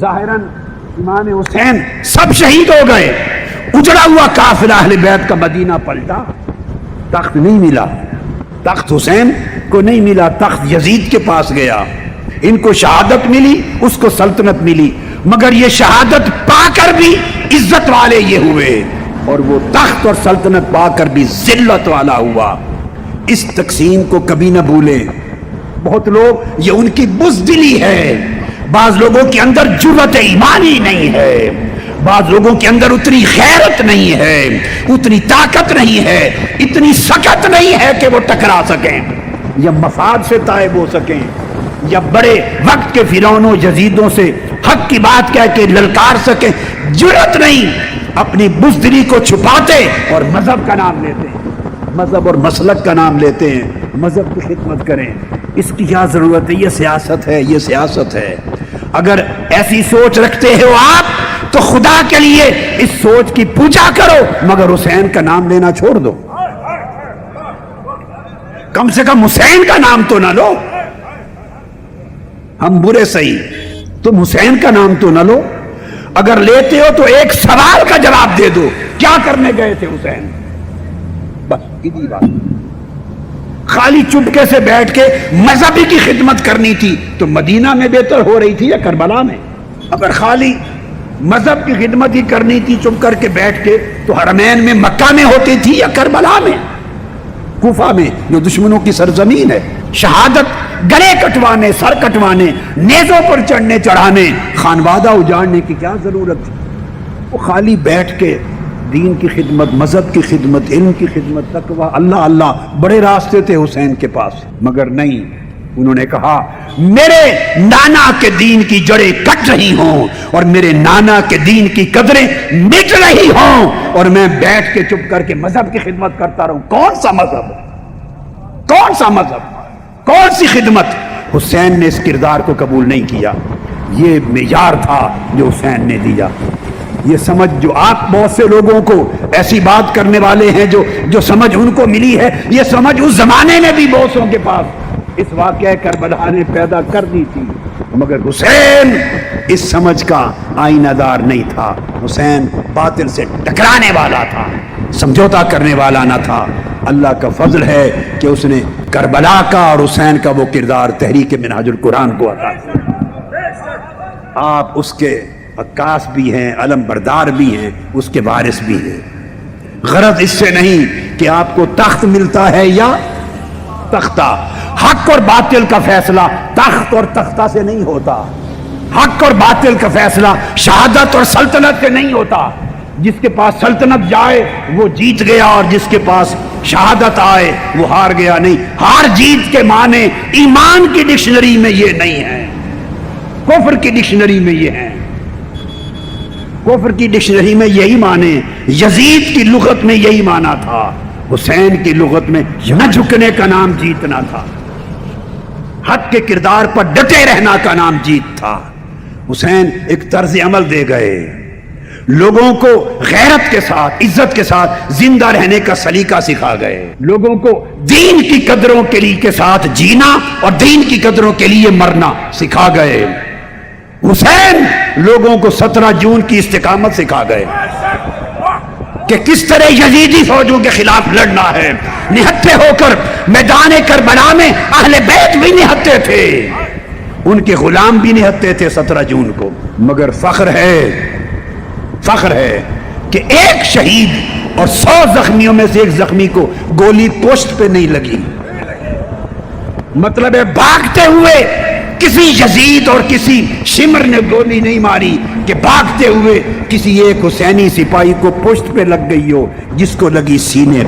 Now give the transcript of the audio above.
ظاہراً امام حسین سب شہید ہو گئے، اجڑا ہوا قافلہ اہل بیت کا مدینہ پلٹا، تخت نہیں ملا، تخت حسین کو نہیں ملا، تخت یزید کے پاس گیا، ان کو شہادت ملی، اس کو سلطنت ملی، مگر یہ شہادت پا کر بھی عزت والے یہ ہوئے اور وہ تخت اور سلطنت پا کر بھی ذلت والا ہوا۔ اس تقسیم کو کبھی نہ بھولیں۔ بہت لوگ یہ ان کی بزدلی ہے، بعض لوگوں کے اندر جرأت ایمانی نہیں ہے، بعض لوگوں کے اندر اتنی غیرت نہیں ہے، اتنی طاقت نہیں ہے، اتنی سکت نہیں ہے کہ وہ ٹکرا سکیں یا مفاد سے تائب ہو سکیں یا بڑے وقت کے فرعونوں یزیدوں سے حق کی بات کہہ کے للکار سکیں۔ جرأت نہیں، اپنی بزدلی کو چھپاتے اور مذہب کا نام لیتے ہیں، مذہب اور مسلک کا نام لیتے ہیں، مذہب کی خدمت کریں۔ اس کی کیا ضرورت ہے؟ یہ سیاست ہے، یہ سیاست ہے۔ اگر ایسی سوچ رکھتے ہو آپ تو خدا کے لیے اس سوچ کی پوجا کرو، مگر حسین کا نام لینا چھوڑ دو، کم سے کم حسین کا نام تو نہ لو۔ ہم برے صحیح، تم حسین کا نام تو نہ لو، اگر لیتے ہو تو ایک سوال کا جواب دے دو، کیا کرنے گئے تھے حسین؟ بس اتنی بات۔ خالی چپکے سے بیٹھ کے مذہبی کی خدمت کرنی تھی تو مدینہ میں بہتر ہو رہی تھی یا کربلا میں؟ اگر خالی مذہب کی خدمت ہی کرنی تھی چپ کر کے بیٹھ کے تو حرمین میں مکہ میں ہوتی تھی یا کربلا میں، کوفہ میں جو دشمنوں کی سرزمین ہے؟ شہادت گلے کٹوانے، سر کٹوانے، نیزوں پر چڑھنے چڑھانے، خانوادہ اجاڑنے کی کیا ضرورت تھی؟ وہ خالی بیٹھ کے دین کی خدمت، مذہب کی خدمت، علم کی خدمت، تقویٰ، اللہ اللہ، بڑے راستے تھے حسین کے پاس، مگر نہیں، انہوں نے کہا میرے نانا کے دین کی جڑیں کٹ رہی ہوں اور میرے نانا کے دین کی قدریں مٹ رہی ہوں اور میں بیٹھ کے چپ کر کے مذہب کی خدمت کرتا رہوں۔ کون سا مذہب؟ کون سا مذہب؟ کون سی خدمت؟ حسین نے اس کردار کو قبول نہیں کیا۔ یہ معیار تھا جو حسین نے دیا۔ یہ سمجھ جو آپ بہت سے لوگوں کو ایسی بات کرنے والے ہیں جو سمجھ ان کو ملی ہے، یہ سمجھ اس زمانے میں بھی بہتوں کے پاس اس واقعہ کربلا نے پیدا کر دی تھی، مگر حسین اس سمجھ کا آئینہ دار نہیں تھا۔ حسین باطل سے ٹکرانے والا تھا، سمجھوتا کرنے والا نہ تھا۔ اللہ کا فضل ہے کہ اس نے کربلا کا اور حسین کا وہ کردار تحریک منہاج القرآن کو عطا کیا۔ آپ اس کے عکاس بھی ہیں، علم بردار بھی ہیں، اس کے وارث بھی ہیں۔ غرض اس سے نہیں کہ آپ کو تخت ملتا ہے یا تختہ، حق اور باطل کا فیصلہ تخت اور تختہ سے نہیں ہوتا، حق اور باطل کا فیصلہ شہادت اور سلطنت سے نہیں ہوتا۔ جس کے پاس سلطنت جائے وہ جیت گیا اور جس کے پاس شہادت آئے وہ ہار گیا نہیں۔ ہار جیت کے معنی ایمان کی ڈکشنری میں یہ نہیں ہے، کفر کی ڈکشنری میں یہ ہے۔ کفر کی ڈکشنری میں یہی معنی، یزید کی لغت میں یہی معنی تھا، حسین کی لغت میں نہ جھکنے کا نام جیتنا تھا، حق کے کردار پر ڈٹے رہنا کا نام جیت تھا۔ حسین ایک طرز عمل دے گئے، لوگوں کو غیرت کے ساتھ، عزت کے ساتھ زندہ رہنے کا سلیقہ سکھا گئے، لوگوں کو دین کی قدروں کے لیے کے ساتھ جینا اور دین کی قدروں کے لیے مرنا سکھا گئے۔ حسین لوگوں کو 17 جون کی استقامت سکھا گئے کہ کس طرح یزیدی فوجوں کے خلاف لڑنا ہے۔ نہتے ہو کر میدان کربلا میں اہل بیت بھی نہتے تھے، ان کے غلام بھی نہتے تھے 17 جون کو، مگر فخر ہے کہ ایک شہید اور 100 زخمیوں میں سے ایک زخمی کو گولی پشت پہ نہیں لگی۔ مطلب ہے بھاگتے ہوئے کسی یزید اور کسی شمر نے گولی نہیں ماری کہ بھاگتے ہوئے کسی ایک حسینی سپاہی کو پشت پہ لگ گئی ہو، جس کو لگی سینے